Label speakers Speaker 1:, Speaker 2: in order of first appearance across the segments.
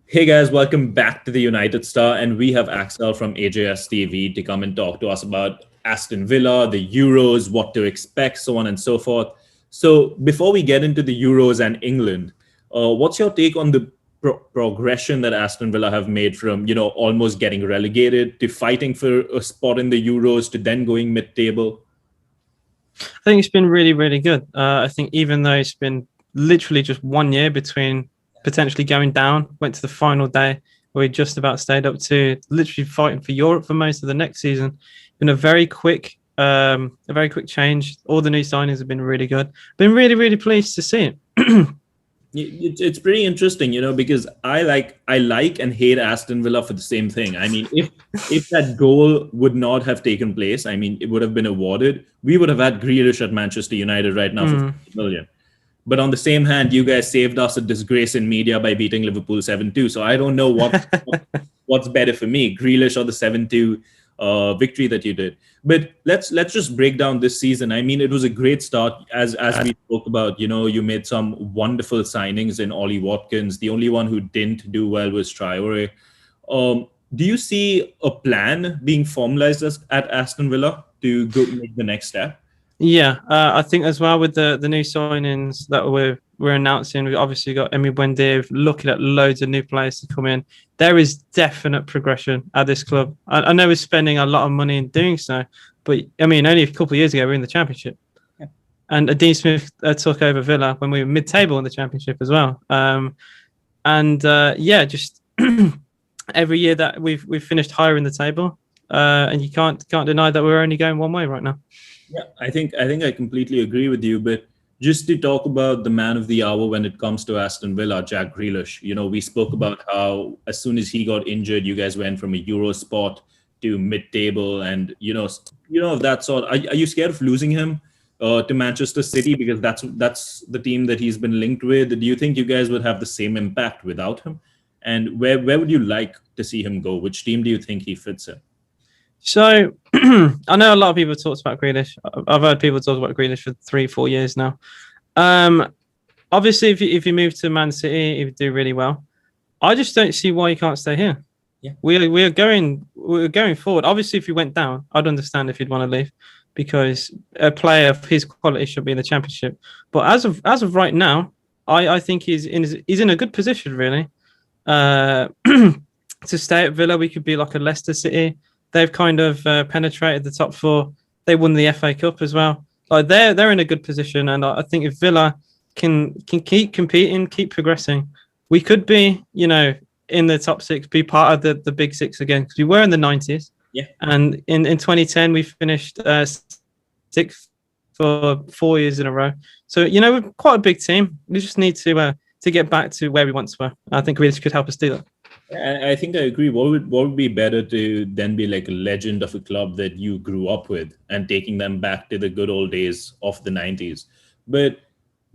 Speaker 1: Hey guys, welcome back to the United Star, and we have Axel from AJS TV to come and talk to us about Aston Villa, the Euros, what to expect, so on and so forth. So, before we get into the Euros and England, what's your take on the progression that Aston Villa have made from almost getting relegated to fighting for a spot in the Euros to then going mid-table?
Speaker 2: I think it's been really, really good. I think even though it's been literally just 1 year between potentially going down, went to the final day where we just about stayed up to literally fighting for Europe for most of the next season. Been a very quick change. All the new signings have been really good. Been really, really pleased to see it.
Speaker 1: It's pretty interesting, because I like and hate Aston Villa for the same thing. I mean, if that goal would not have taken place, I mean, it would have been awarded. We would have had Grealish at Manchester United right now for 50 million. But on the same hand, you guys saved us a disgrace in media by beating Liverpool 7-2. So I don't know what's better for me, Grealish or the 7-2 victory that you did. But let's just break down this season. I mean, it was a great start, as we spoke about. You made some wonderful signings in Ollie Watkins. The only one who didn't do well was Traore. Do you see a plan being formalized at Aston Villa to go make the next step?
Speaker 2: Yeah, I think as well with the new signings that we're announcing, we've obviously got Emi Buendia, looking at loads of new players to come in. There is definite progression at this club. I know we're spending a lot of money in doing so, but I mean, only a couple of years ago we were in the Championship, and Dean Smith took over Villa when we were mid-table in the Championship as well. Just every year that we've finished higher in the table, and you can't deny that we're only going one way right now.
Speaker 1: Yeah, I think I completely agree with you. But just to talk about the man of the hour when it comes to Aston Villa, Jack Grealish. We spoke about how as soon as he got injured, you guys went from a Euro spot to mid-table, and of that sort. Are you scared of losing him to Manchester City, because that's the team that he's been linked with? Do you think you guys would have the same impact without him? And where would you like to see him go? Which team do you think he fits in?
Speaker 2: So I know a lot of people talked about Grealish. I've heard people talk about Grealish for 3-4 years now. Obviously, if you move to Man City, you do really well. I just don't see why you can't stay here.
Speaker 1: Yeah,
Speaker 2: we're going forward. Obviously, if you went down, I'd understand if you'd want to leave, because a player of his quality should be in the Championship. But as of right now, I think he's in a good position, really. To stay at Villa, we could be like a Leicester City. They've kind of penetrated the top four. They won the FA Cup as well. Like they're in a good position, and I think if Villa can keep competing, keep progressing, we could be, in the top six, be part of the big six again, because we were in the 90s.
Speaker 1: Yeah.
Speaker 2: And in 2010 we finished sixth for 4 years in a row. So we're quite a big team. We just need to get back to where we once were. I think Grealish could help us do that.
Speaker 1: I think I agree. What would be better to then be like a legend of a club that you grew up with and taking them back to the good old days of the 90s. But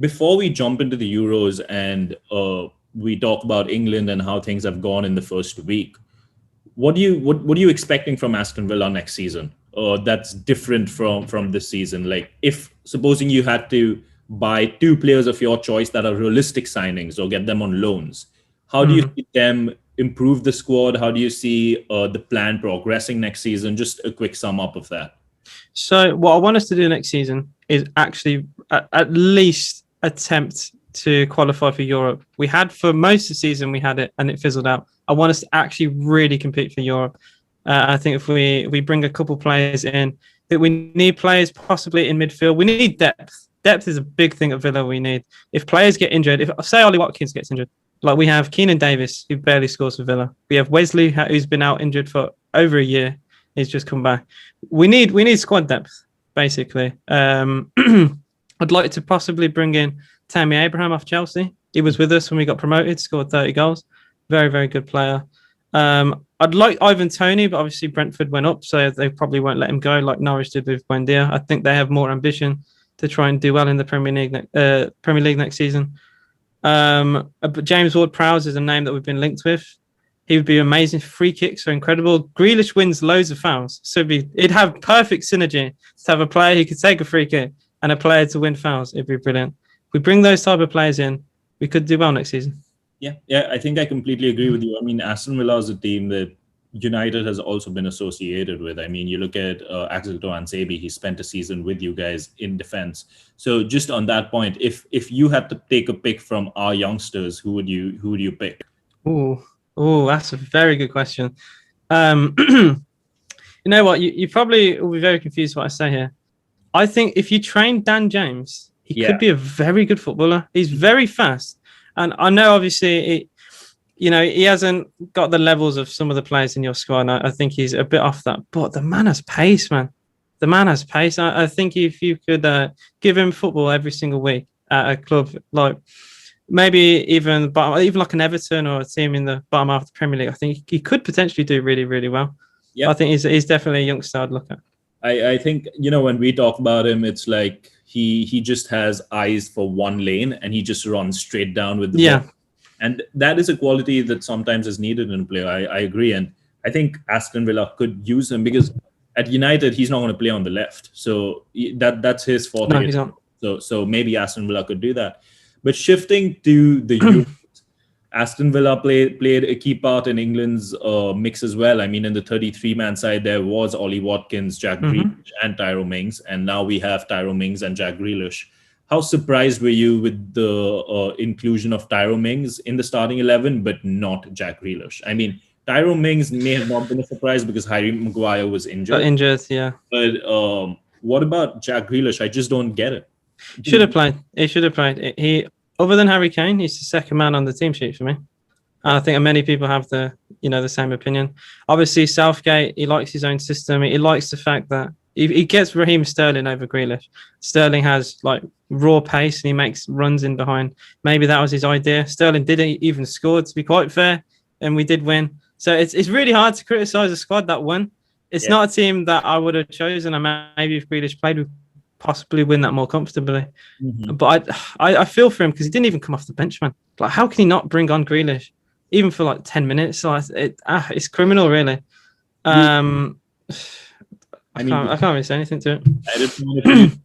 Speaker 1: before we jump into the Euros and we talk about England and how things have gone in the first week, what are you expecting from Aston Villa next season? That's different from this season. Like, if supposing you had to buy two players of your choice that are realistic signings or get them on loans, how do you see them improve the squad? How do you see the plan progressing next season? Just a quick sum up of that.
Speaker 2: So what I want us to do next season is actually at least attempt to qualify for Europe. We had for most of the season, we had it and it fizzled out. I want us to actually really compete for Europe. I think if we bring a couple players in, that we need players possibly in midfield. We need depth. Depth is a big thing at Villa. We need, if players get injured, if say Ollie Watkins gets injured, like we have Keenan Davis, who barely scores for Villa. We have Wesley, who's been out injured for over a year. He's just come back. We need squad depth, basically. I'd like to possibly bring in Tammy Abraham off Chelsea. He was with us when we got promoted, scored 30 goals. Very, very good player. I'd like Ivan Toney, but obviously Brentford went up, so they probably won't let him go like Norwich did with Buendia. I think they have more ambition to try and do well in the Premier League next season. But James Ward-Prowse is a name that we've been linked with. He would be amazing. Free kicks are incredible. Grealish wins loads of fouls, so it'd have perfect synergy to have a player who could take a free kick and a player to win fouls. It'd be brilliant. If we bring those type of players in, we could do well next season.
Speaker 1: Yeah, I think I completely agree with you. I mean, Aston Villa is a team that United has also been associated with. I mean, you look at Axel Sebi, he spent a season with you guys in defense. So just on that point, if you had to take a pick from our youngsters, who would you pick?
Speaker 2: Oh, that's a very good question. You know what? You probably will be very confused what I say here. I think if you train Dan James, he
Speaker 1: Yeah.
Speaker 2: could be a very good footballer. He's very fast. And I know, obviously, he hasn't got the levels of some of the players in your squad. I think he's a bit off that. But the man has pace, man. The man has pace. I think if you could give him football every single week at a club, like maybe even like an Everton or a team in the bottom half of the Premier League, I think he could potentially do really, really well.
Speaker 1: Yeah.
Speaker 2: I think he's definitely a youngster I'd look at.
Speaker 1: I think, when we talk about him, it's like he just has eyes for one lane and he just runs straight down with the ball. And that is a quality that sometimes is needed in a player. I agree. And I think Aston Villa could use him because at United, he's not going to play on the left. So that's his forte.
Speaker 2: No, he's not.
Speaker 1: So maybe Aston Villa could do that. But shifting to the Euros, Aston Villa played a key part in England's mix as well. I mean, in the 33-man side, there was Ollie Watkins, Jack Grealish, and Tyrone Mings. And now we have Tyrone Mings and Jack Grealish. How surprised were you with the inclusion of Tyrone Mings in the starting 11, but not Jack Grealish? I mean, Tyrone Mings may have not been a surprise because Harry Maguire was injured.
Speaker 2: Yeah.
Speaker 1: But what about Jack Grealish? I just don't get it.
Speaker 2: Should have played. He should have played. He, other than Harry Kane, he's the second man on the team sheet for me. And I think many people have the same opinion. Obviously, Southgate, he likes his own system. He likes the fact that he gets Raheem Sterling over Grealish. Sterling has like raw pace and he makes runs in behind. Maybe that was his idea. Sterling didn't even score, to be quite fair, and we did win. So it's really hard to criticize a squad that won. It's not a team that I would have chosen. And maybe if Grealish played, we'd possibly win that more comfortably. But I feel for him because he didn't even come off the bench, man. Like, how can he not bring on Grealish even for like 10 minutes? So it's criminal, really. I can't really say anything to it.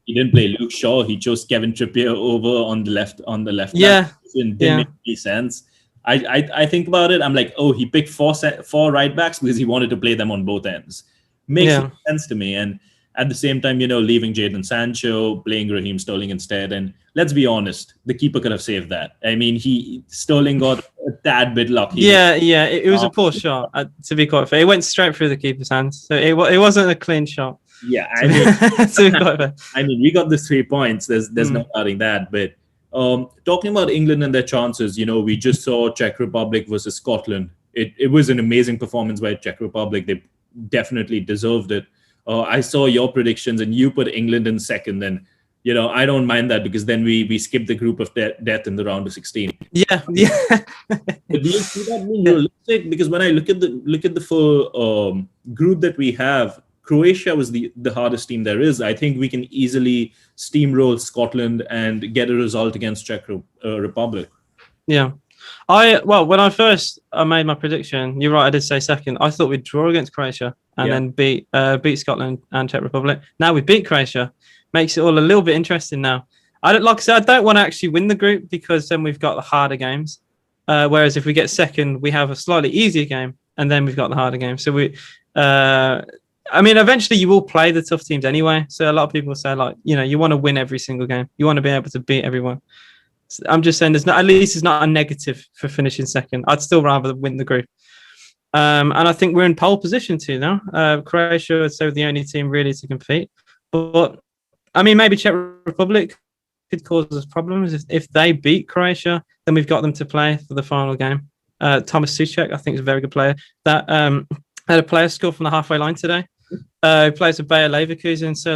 Speaker 1: He didn't play Luke Shaw. He chose Kevin Trippier over on the left.
Speaker 2: Yeah,
Speaker 1: it didn't make any sense. I think about it. I'm like, he picked four right backs because he wanted to play them on both ends. Makes sense to me. And at the same time, leaving Jadon Sancho, playing Raheem Sterling instead. And let's be honest, the keeper could have saved that. I mean, Sterling got a tad bit lucky.
Speaker 2: It was a poor shot, to be quite fair. It went straight through the keeper's hands. So it wasn't a clean shot.
Speaker 1: Yeah,
Speaker 2: I
Speaker 1: mean, we got the 3 points. There's no doubting that. But talking about England and their chances, we just saw Czech Republic versus Scotland. It was an amazing performance by Czech Republic. They definitely deserved it. I saw your predictions and you put England in second. And, I don't mind that because then we skipped the group of death in the round of 16.
Speaker 2: Yeah.
Speaker 1: But do you see that being realistic? Because when I look at the full group that we have, Croatia was the hardest team there is. I think we can easily steamroll Scotland and get a result against Czech Republic.
Speaker 2: Yeah. When I first made my prediction, you're right, I did say second. I thought we'd draw against Croatia and then beat Scotland and Czech Republic. Now we beat Croatia. Makes it all a little bit interesting now. I don't want to actually win the group because then we've got the harder games. Whereas if we get second, we have a slightly easier game and then we've got the harder game. So eventually you will play the tough teams anyway. So a lot of people say you want to win every single game. You want to be able to beat everyone. So I'm just saying at least it's not a negative for finishing second. I'd still rather win the group. And I think we're in pole position too now. Croatia is the only team really to compete. But maybe Czech Republic could cause us problems. If they beat Croatia, then we've got them to play for the final game. Thomas Souček, I think, is a very good player. That had a player score from the halfway line today. He plays with Bayer Leverkusen, so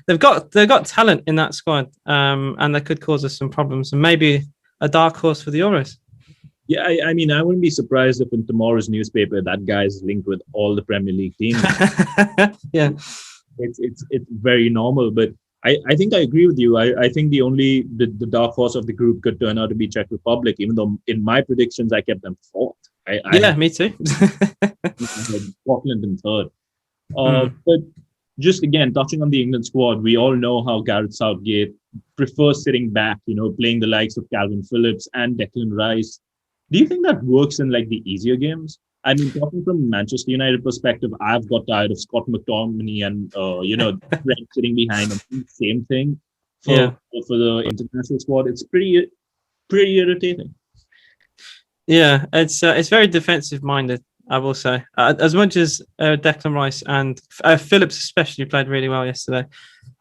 Speaker 2: they've got talent in that squad, and they could cause us some problems. And maybe a dark horse for the Euros.
Speaker 1: Yeah, I wouldn't be surprised if in tomorrow's newspaper that guy is linked with all the Premier League teams.
Speaker 2: Yeah.
Speaker 1: It's very normal, but I think I agree with you. I think the dark horse of the group could turn out to be Czech Republic, even though in my predictions I kept them fourth.
Speaker 2: Me too.
Speaker 1: Scotland in third. But just again, touching on the England squad, we all know how Gareth Southgate prefers sitting back, playing the likes of Calvin Phillips and Declan Rice. Do you think that works in like the easier games? I mean, talking from Manchester United perspective, I've got tired of Scott McTominay and Trent sitting behind and doing the same thing
Speaker 2: Yeah.
Speaker 1: for the international squad. It's pretty irritating.
Speaker 2: Yeah, it's very defensive minded. I will say, as much as Declan Rice and Phillips especially played really well yesterday.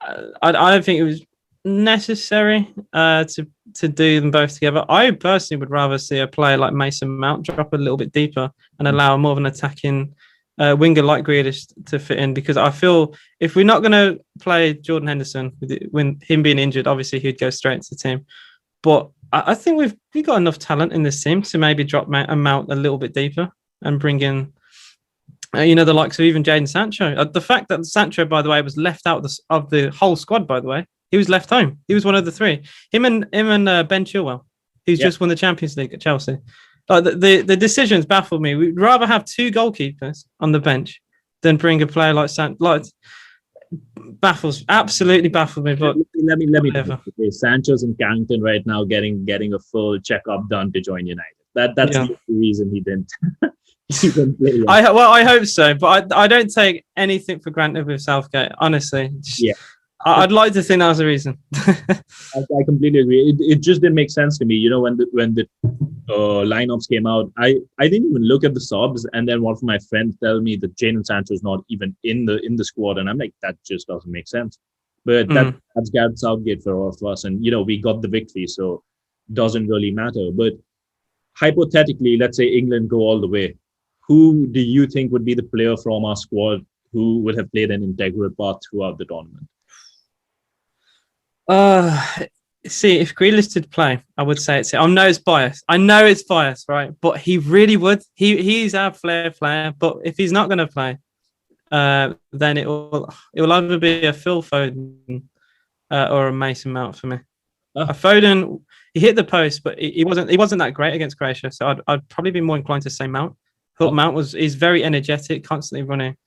Speaker 2: I don't think it was necessary to do them both together. I personally would rather see a player like Mason Mount drop a little bit deeper and allow more of an attacking winger like Grealish to fit in, because I feel if we're not going to play Jordan Henderson when him being injured, obviously he'd go straight into the team. But I think we've got enough talent in this team to maybe drop a Mount a little bit deeper and bring in the likes of even Jadon Sancho. The fact that Sancho, by the way, was left out of the whole squad, by the way, he was left home. He was one of the three. Him and Ben Chilwell, who's just won the Champions League at Chelsea. Like the decisions baffled me. We'd rather have two goalkeepers on the bench than bring a player like absolutely baffled me. But
Speaker 1: let me okay, Sancho's in Carrington right now, getting a full checkup done to join United. That's the reason he didn't. He didn't play.
Speaker 2: I hope so, but I don't take anything for granted with Southgate. Honestly, I'd like to think that was the reason.
Speaker 1: I completely agree. It just didn't make sense to me. When the lineups came out, I didn't even look at the subs, and then one of my friends tell me that Jadon Sancho is not even in the squad, and I'm like, that just doesn't make sense. But that's Gareth Southgate for all of us, and we got the victory, so it doesn't really matter. But hypothetically, let's say England go all the way. Who do you think would be the player from our squad who would have played an integral part throughout the tournament?
Speaker 2: See, if Grealish did play, I would say it's. I know it's biased, right? But he really would. He's our flair player. But if he's not going to play, then it will either be a Phil Foden or a Mason Mount for me. A Foden, he hit the post, but he wasn't that great against Croatia. So I'd probably be more inclined to say Mount. I thought Mount is very energetic, constantly running.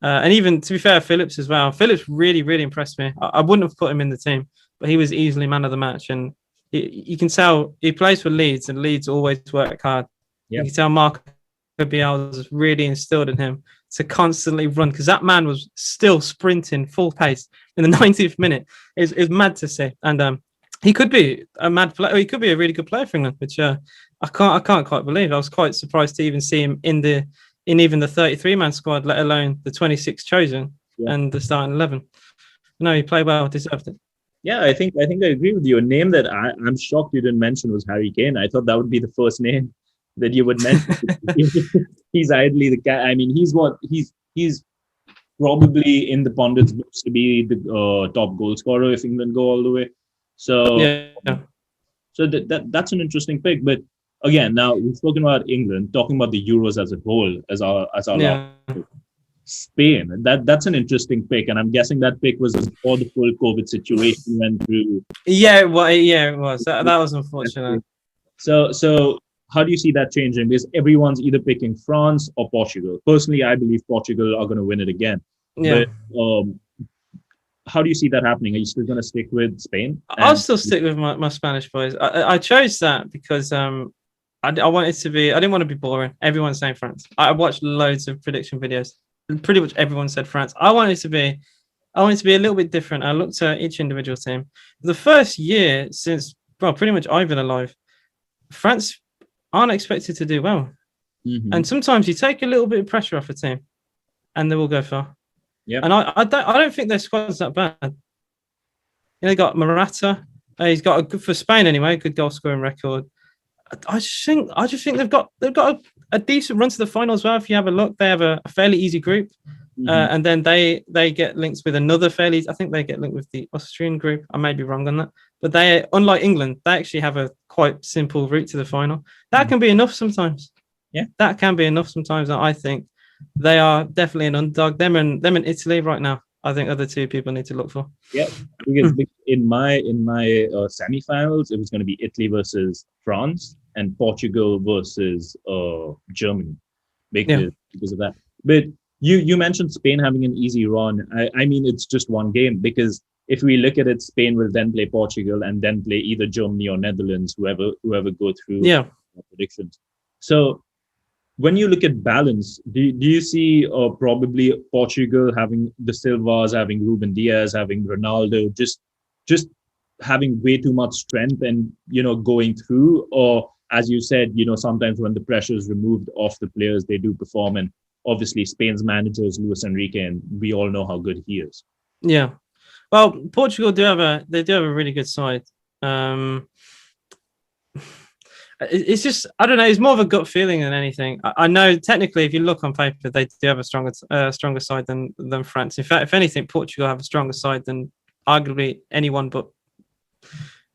Speaker 2: And even, to be fair, Phillips as well. Phillips really, really impressed me. I wouldn't have put him in the team, but he was easily man of the match. And you can tell he plays for Leeds, and Leeds always work hard. Yep. You can tell Marco Bielsa's really instilled in him to constantly run, because that man was still sprinting full pace in the 90th minute. It's mad to see. And he could be a mad player. He could be a really good player for England, which I can't quite believe. I was quite surprised to even see him in even the 33-man squad, let alone the 26 chosen and the starting 11. No, he played well, deserved it.
Speaker 1: Yeah, I think I agree with you. A name that I'm shocked you didn't mention was Harry Kane. I thought that would be the first name that you would mention. He's idly the guy. I mean, he's probably in the pundits' books to be the top goal scorer if England go all the way. So so that's an interesting pick. But again, now we've spoken about England, talking about the Euros as a whole, as our last pick. Spain, that's an interesting pick, and I'm guessing that pick was before the full COVID situation went through.
Speaker 2: Yeah, it was. That was unfortunate.
Speaker 1: So how do you see that changing? Because everyone's either picking France or Portugal. Personally, I believe Portugal are going to win it again. Yeah. But how do you see that happening? Are you still going to stick with Spain?
Speaker 2: I'll still stick with my Spanish boys. I chose that because I wanted to be. I didn't want to be boring. Everyone's saying France. I watched loads of prediction videos. Pretty much everyone said France. I wanted to be a little bit different. I looked at each individual team. The first year since, pretty much I've been alive, France aren't expected to do well. Mm-hmm. And sometimes you take a little bit of pressure off a team and they will go far. Yeah. And I don't think their squad's that bad. They got Morata. He's got for Spain anyway, good goal scoring record. I just think they've got a decent run to the final as well. If you have a look, they have a fairly easy group, and then they get linked with another fairly. I think they get linked with the Austrian group. I may be wrong on that, but they, unlike England, they actually have a quite simple route to the final. That can be enough sometimes. Yeah, that can be enough sometimes. And I think they are definitely an underdog. Them and Italy right now, I think, are the two people need to look for.
Speaker 1: Yeah, because in my semi-finals, it was going to be Italy versus France and Portugal versus Germany because of that. But you mentioned Spain having an easy run. I mean, it's just one game, because if we look at it, Spain will then play Portugal and then play either Germany or Netherlands, whoever go through predictions. So when you look at balance, do you see probably Portugal having the Silvas, having Ruben Diaz, having Ronaldo, just having way too much strength and going through, or as you said, sometimes when the pressure is removed off the players, they do perform. And obviously, Spain's manager is Luis Enrique, and we all know how good he is.
Speaker 2: Yeah. Well, Portugal do have a really good side. It's just, I don't know. It's more of a gut feeling than anything. I know technically, if you look on paper, they do have a stronger side than France. In fact, if anything, Portugal have a stronger side than arguably anyone. But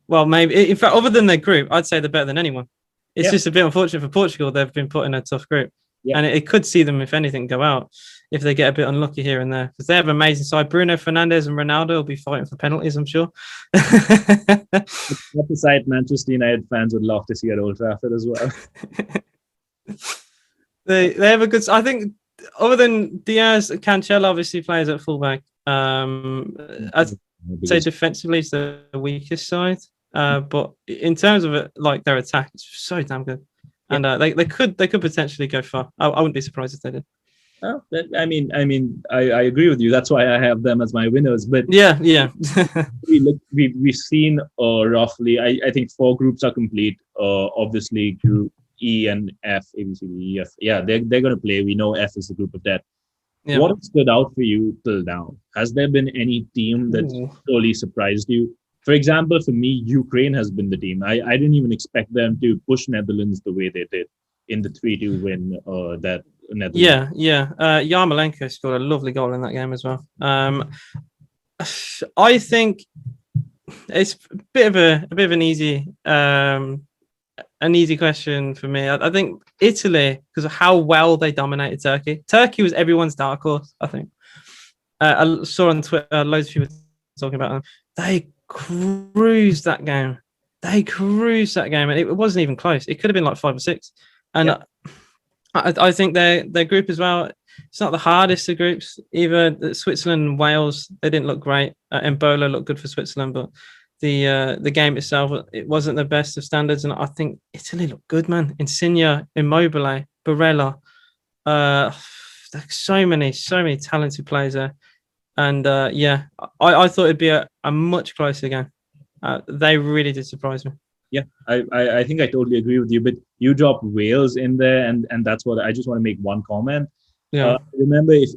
Speaker 2: maybe in fact, other than their group, I'd say they're better than anyone. It's just a bit unfortunate for Portugal. They've been put in a tough group, and it could see them, if anything, go out if they get a bit unlucky here and there, because they have an amazing side. Bruno Fernandes and Ronaldo will be fighting for penalties, I'm sure.
Speaker 1: That's the side Manchester United fans would love to see at Old Trafford as well.
Speaker 2: They have a good. I think other than Diaz, Cancelo obviously plays at fullback. I'd say defensively is the weakest side, but in terms of it, like their attack, it's so damn good, and they could potentially go far. I wouldn't be surprised if they did.
Speaker 1: Oh, I agree with you. That's why I have them as my winners. But
Speaker 2: yeah.
Speaker 1: we've seen roughly. I think 4 groups are complete. Obviously, Group E and F, A, B, C, D, E, F. Yeah, they're going to play. We know F is the group of death. Yeah. What stood out for you till now? Has there been any team that totally surprised you? For example, for me, Ukraine has been the team. I didn't even expect them to push Netherlands the way they did in the 3-2 win. That Netherlands.
Speaker 2: Yeah. Yarmolenko scored a lovely goal in that game as well. I think it's a bit of an easy question for me. I think Italy, because of how well they dominated Turkey. Turkey was everyone's dark horse, I think. I saw on Twitter loads of people talking about them. They cruised that game. And it wasn't even close. It could have been like 5 or 6. And I think their group as well, it's not the hardest of groups. Either Switzerland and Wales, they didn't look great. Embolo looked good for Switzerland, but the game itself, it wasn't the best of standards. And I think Italy looked good, man. Insigne, Immobile, Barella. So many talented players there. And I thought it'd be a much closer game. They really did surprise me.
Speaker 1: Yeah, I think I totally agree with you. But you dropped Wales in there, and that's what I just want to make one comment.
Speaker 2: Yeah.
Speaker 1: Remember, if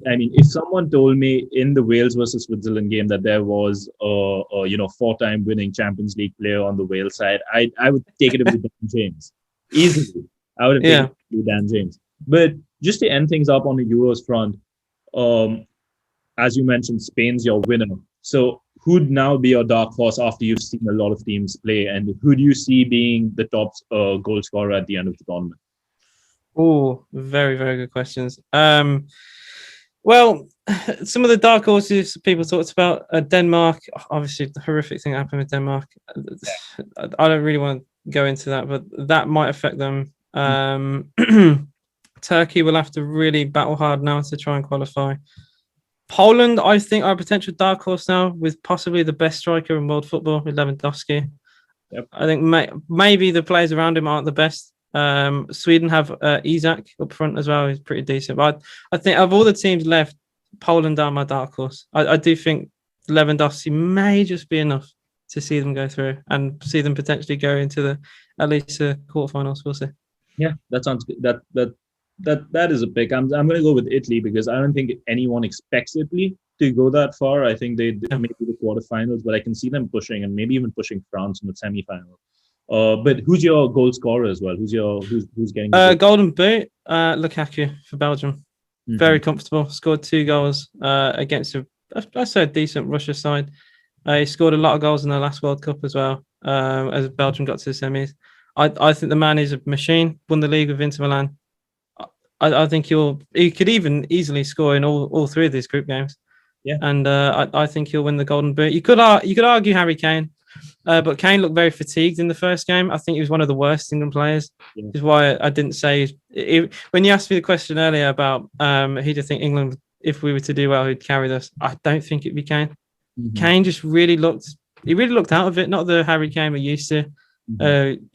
Speaker 1: someone told me in the Wales versus Switzerland game that there was a 4-time winning Champions League player on the Wales side, I would take it with Dan James easily. I would have taken it with Dan James. But just to end things up on the Euros front, as you mentioned, Spain's your winner. So who'd now be your dark horse after you've seen a lot of teams play, and who do you see being the top goal scorer at the end of the tournament?
Speaker 2: Oh, very, very good questions. Well, some of the dark horses people talked about, Denmark. Obviously, the horrific thing that happened with Denmark. I don't really want to go into that, but that might affect them. Turkey will have to really battle hard now to try and qualify. Poland, I think, are a potential dark horse now, with possibly the best striker in world football, with Lewandowski.
Speaker 1: Yep.
Speaker 2: I think maybe the players around him aren't the best. Sweden have Isak up front as well. He's pretty decent. But I think of all the teams left, Poland are my dark horse. I do think Lewandowski may just be enough to see them go through and see them potentially go into at least the quarterfinals. We'll see.
Speaker 1: Yeah, that sounds good. That is a pick. I'm going to go with Italy because I don't think anyone expects Italy to go that far. I think they maybe the quarterfinals, but I can see them pushing and maybe even pushing France in the semi-final. But who's your goal scorer as well? Who's getting
Speaker 2: golden boot? Lukaku for Belgium. Mm-hmm. Very comfortable. Scored 2 goals against a decent Russia side. He scored a lot of goals in the last World Cup as well. As Belgium got to the semis, I think the man is a machine. Won the league with Inter Milan. I think he could even easily score in all 3 of these group games.
Speaker 1: Yeah,
Speaker 2: and I think he'll win the golden boot. You could argue Harry Kane, but Kane looked very fatigued in the first game. I think he was one of the worst England players. Yeah. Which is why I didn't say when you asked me the question earlier about who do you think England, if we were to do well, who'd carry us. I don't think it'd be Kane. Mm-hmm. Kane just really looked out of it. Not the Harry Kane we're used to.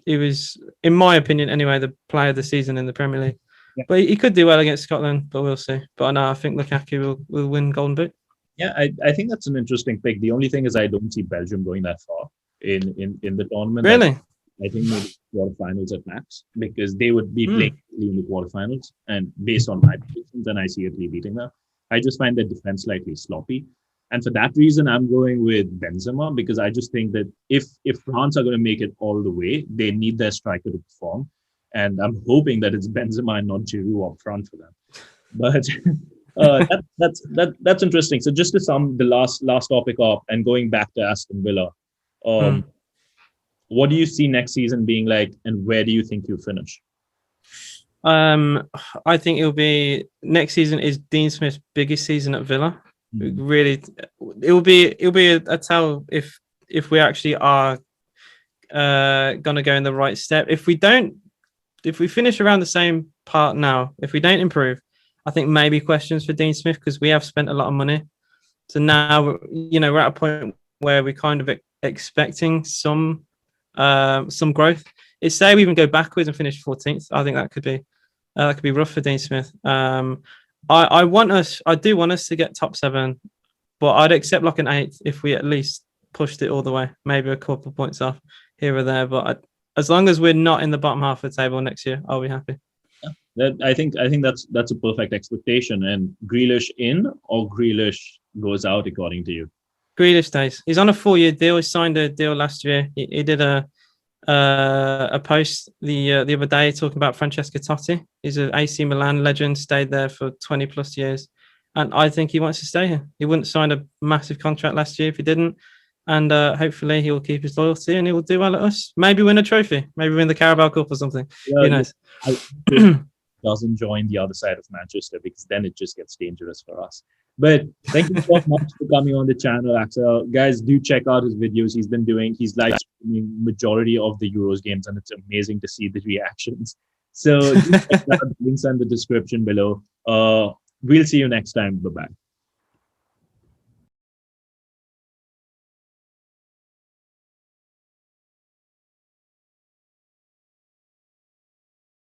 Speaker 2: He was, in my opinion, anyway, the player of the season in the Premier League.
Speaker 1: Yeah.
Speaker 2: But he could do well against Scotland, but we'll see. But no, I think Lukaku will win Golden Boot.
Speaker 1: Yeah, I think that's an interesting pick. The only thing is I don't see Belgium going that far in the tournament.
Speaker 2: Really?
Speaker 1: I think maybe quarterfinals at max, because they would be playing in the quarterfinals. And based on my predictions, and I see Italy beating them. I just find their defense slightly sloppy. And for that reason, I'm going with Benzema, because I just think that if France are going to make it all the way, they need their striker to perform. And I'm hoping that it's Benzema and not Giroud up front for them. But that's interesting. So just to sum the last topic up and going back to Aston Villa, what do you see next season being like, and where do you think you'll finish?
Speaker 2: I think it'll be next season is Dean Smith's biggest season at Villa. Really, it'll be a tell if we actually are gonna go in the right step. If we finish around the same part now, if we don't improve, I think maybe questions for Dean Smith, because we have spent a lot of money. So now we're at a point where we're kind of expecting some growth. It's say we even go backwards and finish 14th. I think that could be rough for Dean Smith. I do want us to get top 7, but I'd accept like an 8th if we at least pushed it all the way. Maybe a couple of points off here or there, but as long as we're not in the bottom half of the table next year, I'll be happy.
Speaker 1: I think that's a perfect expectation. And Grealish in or Grealish goes out, according to you?
Speaker 2: Grealish stays. He's on a 4-year deal. He signed a deal last year. He did a post the other day talking about Francesco Totti. He's an AC Milan legend, stayed there for 20 plus years, and I think he wants to stay here. He wouldn't sign a massive contract last year if he didn't, and hopefully he will keep his loyalty and he will do well at us. Maybe win a trophy, maybe win the Carabao Cup or something. Who knows?
Speaker 1: Doesn't join the other side of Manchester, because then it just gets dangerous for us. But thank you so much for coming on the channel, Axel. Guys, do check out his videos. He's live streaming majority of the Euros games, and it's amazing to see the reactions. So check out the links in the description below. We'll see you next time. Bye-bye.